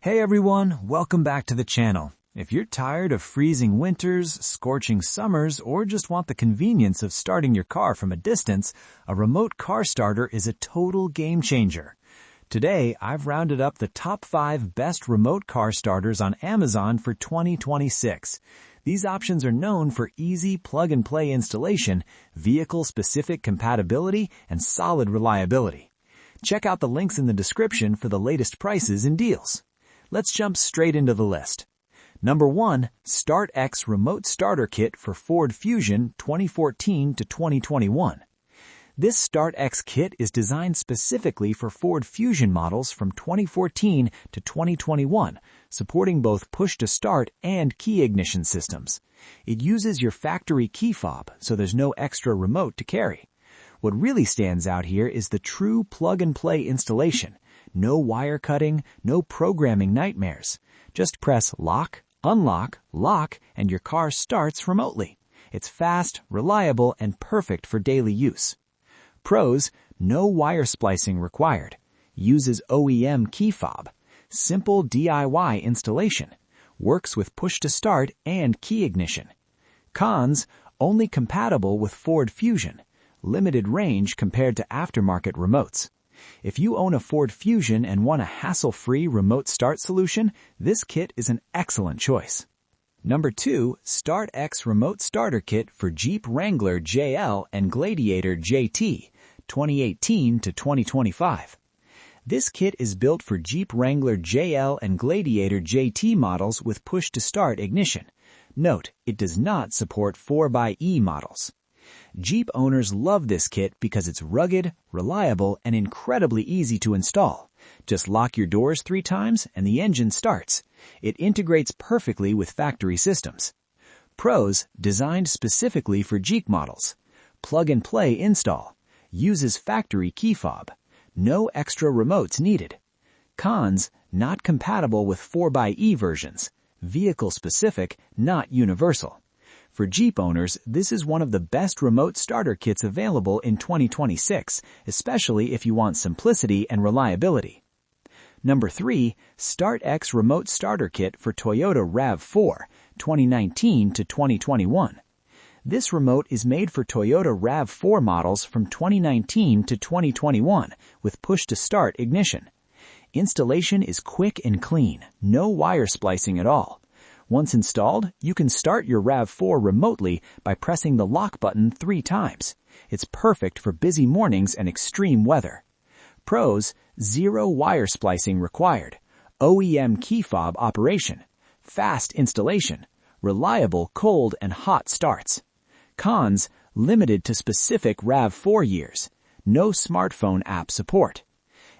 Hey everyone, welcome back to the channel. If you're tired of freezing winters, scorching summers, or just want the convenience of starting your car from a distance, a remote car starter is a total game changer. Today, I've rounded up the top 5 best remote car starters on Amazon for 2026. These options are known for easy plug-and-play installation, vehicle-specific compatibility, and solid reliability. Check out the links in the description for the latest prices and deals. Let's jump straight into the list. Number 1, StartX Remote Starter Kit for Ford Fusion 2014 to 2021. This StartX kit is designed specifically for Ford Fusion models from 2014 to 2021, supporting both push-to-start and key ignition systems. It uses your factory key fob, so there's no extra remote to carry. What really stands out here is the true plug-and-play installation. No wire cutting, no programming nightmares. Just press lock, unlock, lock, and your car starts remotely. It's fast, reliable, and perfect for daily use. Pros: no wire splicing required. Uses OEM key fob. Simple DIY installation. Works with push-to-start and key ignition. Cons: only compatible with Ford Fusion. Limited range compared to aftermarket remotes. If you own a Ford Fusion and want a hassle-free remote start solution, this kit is an excellent choice. Number 2, StartX Remote Starter Kit for Jeep Wrangler JL and Gladiator JT, 2018 to 2025. This kit is built for Jeep Wrangler JL and Gladiator JT models with push-to-start ignition. Note, it does not support 4xe models. Jeep owners love this kit because it's rugged, reliable, and incredibly easy to install. Just lock your doors 3 times and the engine starts. It integrates perfectly with factory systems. Pros: designed specifically for Jeep models. Plug-and-play install. Uses factory key fob. No extra remotes needed. Cons: not compatible with 4xe versions. Vehicle-specific, not universal. For Jeep owners, this is one of the best remote starter kits available in 2026, especially if you want simplicity and reliability. Number 3, StartX Remote Starter Kit for Toyota RAV4, 2019 to 2021. This remote is made for Toyota RAV4 models from 2019 to 2021 with push-to-start ignition. Installation is quick and clean, no wire splicing at all. Once installed, you can start your RAV4 remotely by pressing the lock button 3 times. It's perfect for busy mornings and extreme weather. Pros: 0 wire splicing required. OEM key fob operation. Fast installation. Reliable cold and hot starts. Cons: limited to specific RAV4 years. No smartphone app support.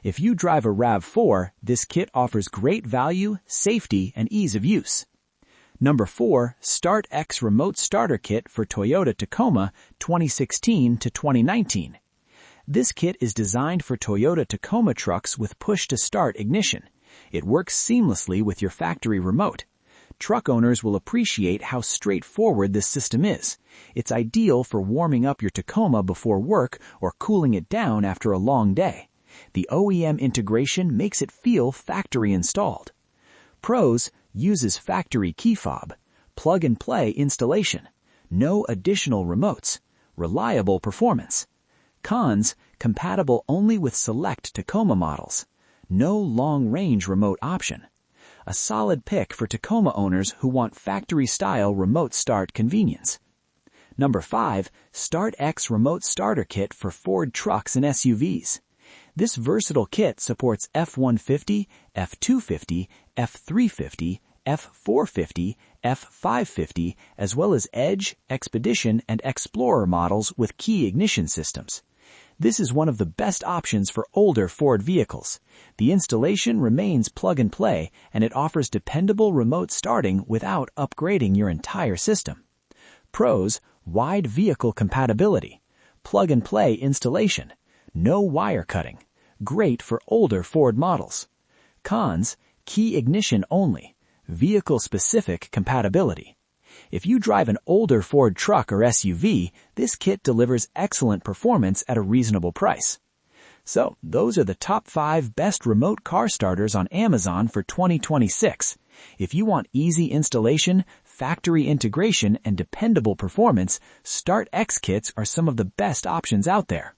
If you drive a RAV4, this kit offers great value, safety, and ease of use. Number 4, StartX Remote Starter Kit for Toyota Tacoma 2016 to 2019. This kit is designed for Toyota Tacoma trucks with push-to-start ignition. It works seamlessly with your factory remote. Truck owners will appreciate how straightforward this system is. It's ideal for warming up your Tacoma before work or cooling it down after a long day. The OEM integration makes it feel factory installed. Pros: uses factory key fob. Plug-and-play installation. No additional remotes. Reliable performance. Cons: compatible only with select Tacoma models. No long-range remote option. A solid pick for Tacoma owners who want factory-style remote start convenience. Number 5, StartX Remote Starter Kit for Ford Trucks and SUVs. This versatile kit supports F-150, F-250, F-350, F-450, F-550, as well as Edge, Expedition, and Explorer models with key ignition systems. This is one of the best options for older Ford vehicles. The installation remains plug-and-play, and it offers dependable remote starting without upgrading your entire system. Pros: wide vehicle compatibility. Plug-and-play installation. No wire cutting. Great for older Ford models. Cons: key ignition only. Vehicle-specific compatibility. If you drive an older Ford truck or SUV, this kit delivers excellent performance at a reasonable price. So, those are the top 5 best remote car starters on Amazon for 2026. If you want easy installation, factory integration, and dependable performance, Start X kits are some of the best options out there.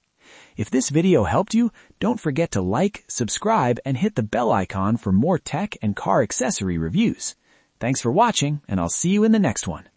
If this video helped you, don't forget to like, subscribe, and hit the bell icon for more tech and car accessory reviews. Thanks for watching, and I'll see you in the next one.